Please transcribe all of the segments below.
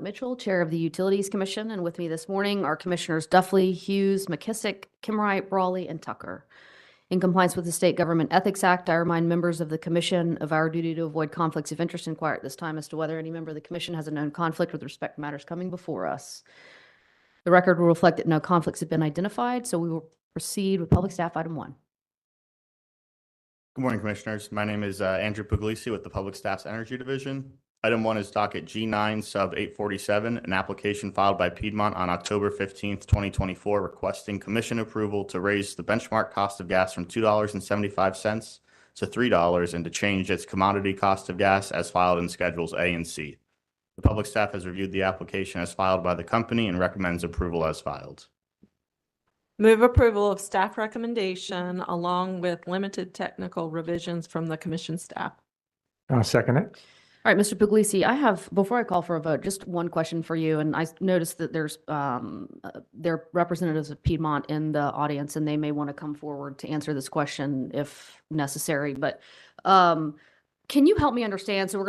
Mitchell, Chair of the Utilities Commission, and with me this morning are Commissioners Duffley, Hughes, McKissick, Kimright, Brawley, and Tucker. In compliance with the State Government Ethics Act, I remind members of the Commission of our duty to avoid conflicts of interest and inquire at this time as to whether any member of the Commission has a known conflict with respect to matters coming before us. The record will reflect that no conflicts have been identified, so we will proceed with Public Staff Item 1. Good morning, Commissioners. My name is Andrew Puglisi with the Public Staff's Energy Division. Item 1 is docket G9 sub 847, an application filed by Piedmont on October 15th, 2024, requesting Commission approval to raise the benchmark cost of gas from $2.75 to $3 and to change its commodity cost of gas as filed in Schedules A and C. The Public Staff has reviewed the application as filed by the company and recommends approval as filed. Move approval of staff recommendation along with limited technical revisions from the Commission staff. I'll second it. All right, Mr. Puglisi, I have, before I call for a vote, just one question for you. And I noticed that there are representatives of Piedmont in the audience, and they may want to come forward to answer this question if necessary. But can you help me understand? So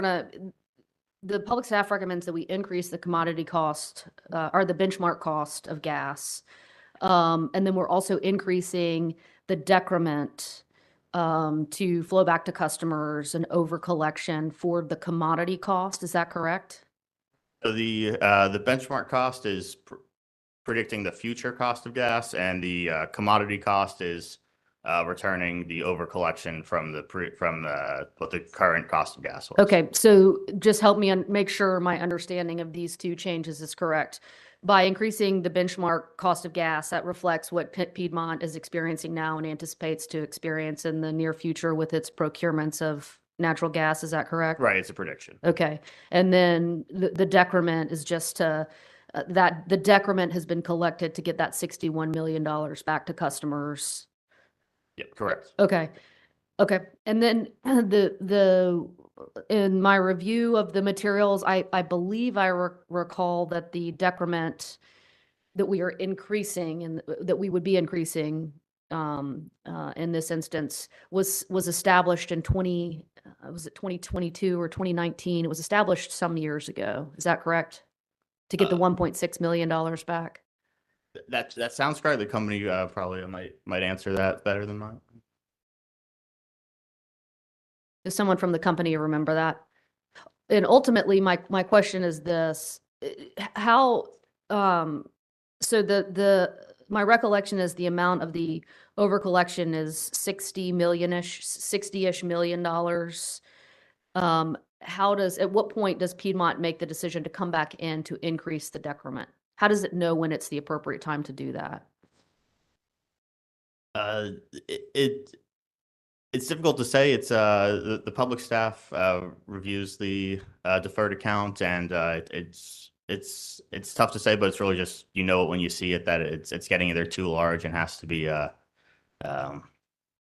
the public staff recommends that we increase the commodity cost or the benchmark cost of gas. And then we're also increasing the decrement to flow back to customers and over collection for the commodity cost. Is that correct? So the benchmark cost is predicting the future cost of gas, and the commodity cost is returning the over collection from what the current cost of gas was. Okay, so just help me make sure my understanding of these two changes is correct. By increasing the benchmark cost of gas, that reflects what Piedmont is experiencing now and anticipates to experience in the near future with its procurements of natural gas. Is that correct? Right, it's a prediction. Okay, and then the decrement is just that the decrement has been collected to get that $61 million back to customers. Yep, correct. Okay, and then in my review of the materials, I believe I recall that the decrement that we are increasing and that we would be increasing in this instance was established in 2022 or 2019. It was established some years ago. Is that correct? To get the $1.6 million back? That sounds correct. The company probably might answer that better than mine. Does someone from the company remember that? And ultimately, my question is this: how? So my recollection is the amount of the over collection is $60 million. At what point does Piedmont make the decision to come back in to increase the decrement? How does it know when it's the appropriate time to do that? It's difficult to say. It's the public staff reviews the deferred account, and it's tough to say, but it's really just it when you see it that it's getting either too large and has to be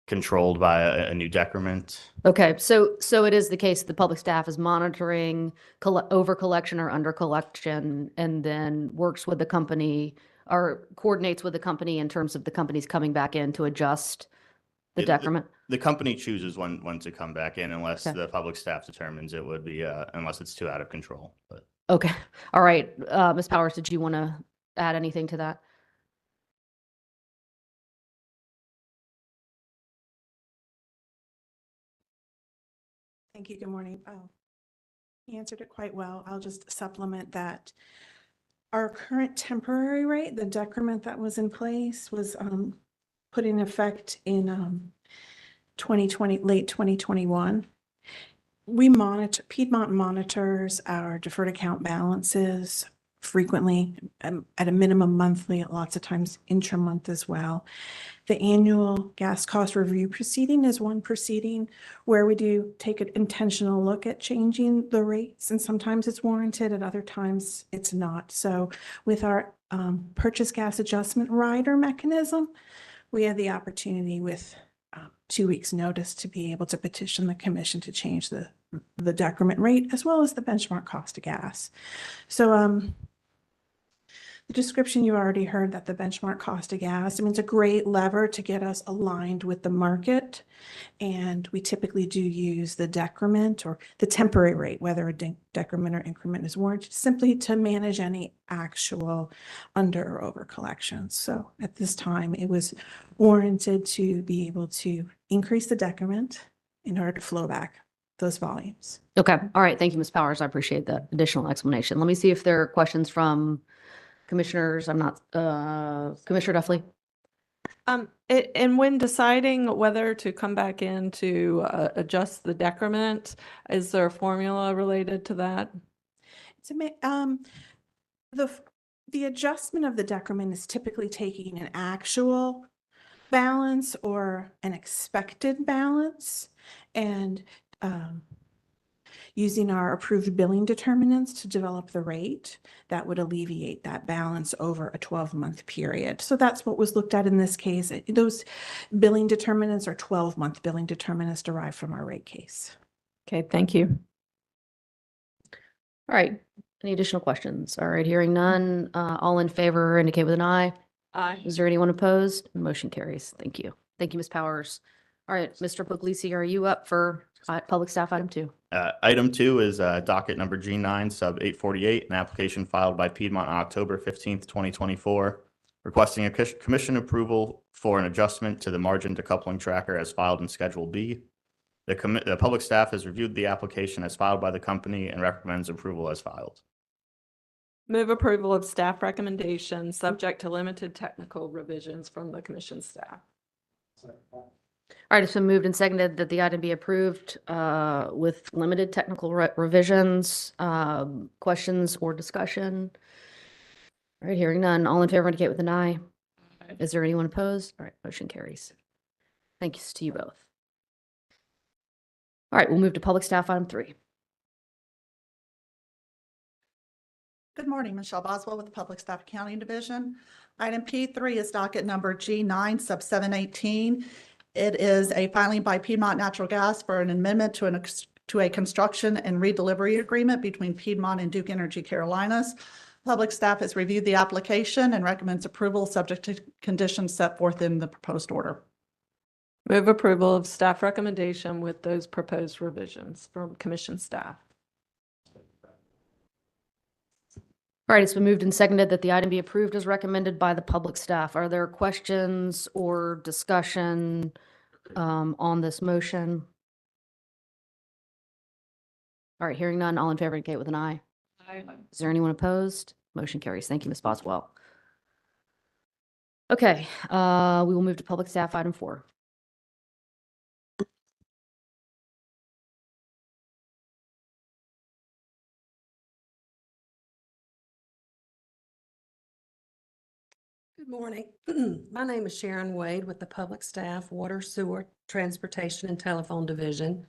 controlled by a new decrement. Okay, so it is the case that the public staff is monitoring over collection or under collection, and then works with the company or coordinates with the company in terms of the company's coming back in to adjust the decrement. The company chooses when to come back in, unless the public staff determines it would be unless it's too out of control. But okay, all right, Ms. Powers, did you want to add anything to that? Thank you. Good morning. He answered it quite well. I'll just supplement that. Our current temporary rate, the decrement that was in place, was put in effect in late 2021. Piedmont monitors our deferred account balances frequently, at a minimum monthly, lots of times intra-month as well. The annual gas cost review proceeding is one proceeding where we do take an intentional look at changing the rates, and sometimes it's warranted, at other times it's not. So with our purchase gas adjustment rider mechanism, we have the opportunity with 2 weeks notice to be able to petition the commission to change the decrement rate as well as the benchmark cost of gas. So The description you already heard, that the benchmark cost of gas, I mean, it's a great lever to get us aligned with the market. And we typically do use the decrement or the temporary rate, whether a decrement or increment is warranted, simply to manage any actual under or over collections. So at this time, it was warranted to be able to increase the decrement in order to flow back those volumes. Okay, all right, thank you, Ms. Powers. I appreciate that additional explanation. Let me see if there are questions from commissioners. I'm not, Commissioner Duffley? And when deciding whether to come back in to adjust the decrement, is there a formula related to that? The adjustment of the decrement is typically taking an actual balance or an expected balance and using our approved billing determinants to develop the rate that would alleviate that balance over a 12-month period. So that's what was looked at in this case. Those billing determinants are 12-month billing determinants derived from our rate case. Okay, thank you. All right, any additional questions? All right, hearing none, all in favor indicate with an eye. Aye. Is there anyone opposed? Motion carries. Thank you. Thank you, Ms. Powers. All right, Mr. Puglisi, are you up for public staff item 2? Item 2 is docket number G9 sub 848, an application filed by Piedmont on October 15th, 2024, requesting a commission approval for an adjustment to the margin decoupling tracker as filed in Schedule B. The public staff has reviewed the application as filed by the company and recommends approval as filed. Move approval of staff recommendation, subject to limited technical revisions from the commission staff. All right, it's been moved and seconded that the item be approved with limited technical revisions. Questions or discussion? All right, hearing none. All in favor indicate with an eye. Is there anyone opposed? All right, motion carries. Thank you to you both. All right, we'll move to public staff item 3. Good morning, Michelle Boswell with the Public Staff Accounting Division. Item P3 is docket number G9 sub 718. It is a filing by Piedmont Natural Gas for an amendment to a construction and redelivery agreement between Piedmont and Duke Energy Carolinas. Public staff has reviewed the application and recommends approval subject to conditions set forth in the proposed order. Move approval of staff recommendation with those proposed revisions from commission staff. All right, it's been moved and seconded that the item be approved as recommended by the public staff. Are there questions or discussion on this motion? All right, hearing none, all in favor indicate with an eye. Aye. Is there anyone opposed? Motion carries. Thank you, Ms. Boswell. Okay, we will move to public staff item 4. Good morning. My name is Sharon Wade with the Public Staff, Water, Sewer, Transportation, and Telephone Division.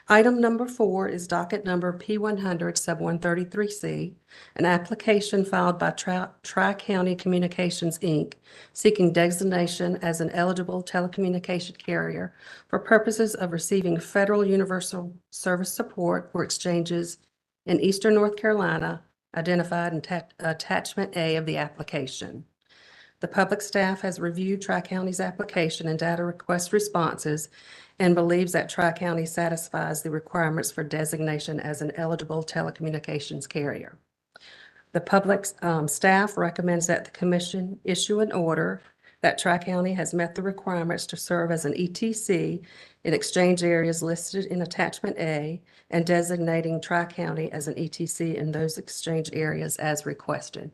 Item number 4 is docket number P100 sub 133C, an application filed by Tri-County Communications, Inc., seeking designation as an eligible telecommunication carrier for purposes of receiving federal universal service support for exchanges in eastern North Carolina, identified in attachment A of the application. The public staff has reviewed Tri-County's application and data request responses and believes that Tri-County satisfies the requirements for designation as an eligible telecommunications carrier. The public staff recommends that the commission issue an order that Tri-County has met the requirements to serve as an ETC in exchange areas listed in attachment A and designating Tri-County as an ETC in those exchange areas as requested.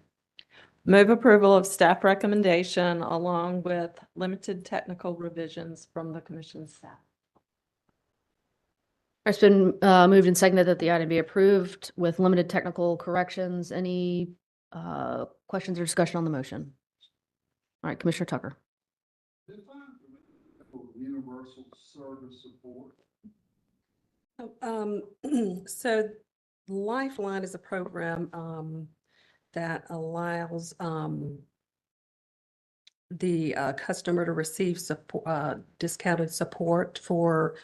Move approval of staff recommendation along with limited technical revisions from the commission staff. It's been moved and seconded that the item be approved with limited technical corrections. Any questions or discussion on the motion? All right, Commissioner Tucker. Universal service support. So Lifeline is a program that allows the customer to receive support, discounted support for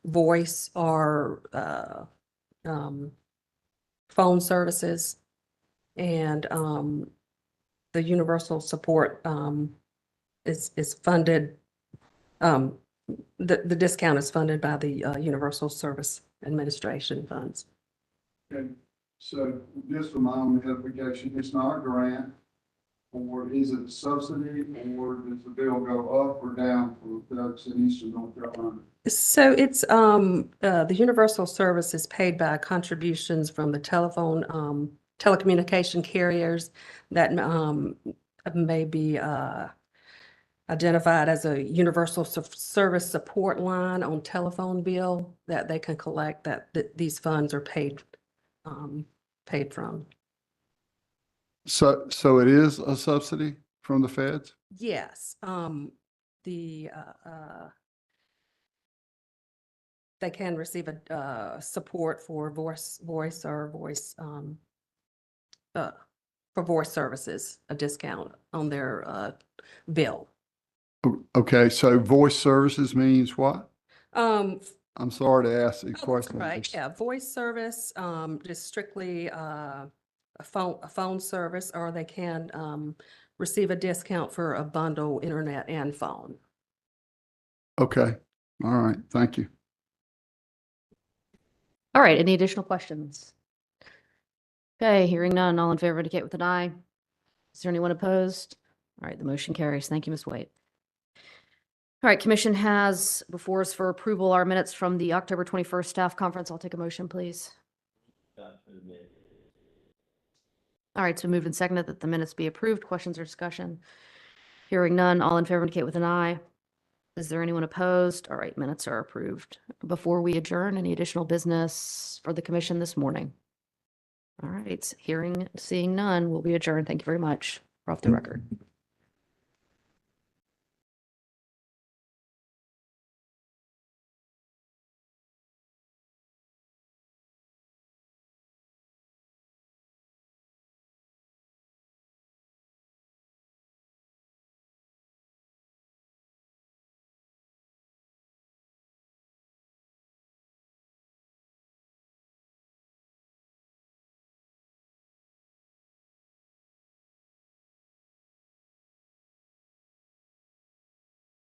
voice or phone services. And the universal support is funded, the discount is funded by the Universal Service Administration funds. Okay, so just for my own edification, it's not a grant, or is it a subsidy, or does the bill go up or down for folks in Eastern North Carolina? So it's, the universal service is paid by contributions from the telecommunication carriers that, may be, identified as a universal service support line on telephone bill that they can collect, that these funds are paid from. So it is a subsidy from the feds? Yes, they can receive a support for voice services, a discount on their bill. Okay, so voice services means what? Um, I'm sorry to ask the Oh, that's question. right, yeah, voice service, just strictly a phone service, or they can receive a discount for a bundle, internet and phone. Okay, all right, thank you. All right, any additional questions? Okay, hearing none, all in favor indicate with an eye. Is there anyone opposed? All right, the motion carries. Thank you, Ms. White. All right, Commission has before us for approval our minutes from the October 21st staff conference. I'll take a motion, please. All right, so moved and seconded that the minutes be approved. Questions or discussion? Hearing none, all in favor indicate with an eye. Is there anyone opposed? All right, minutes are approved. Before we adjourn, any additional business for the commission this morning? All right, seeing none, we'll be adjourned. Thank you very much. We're off the record.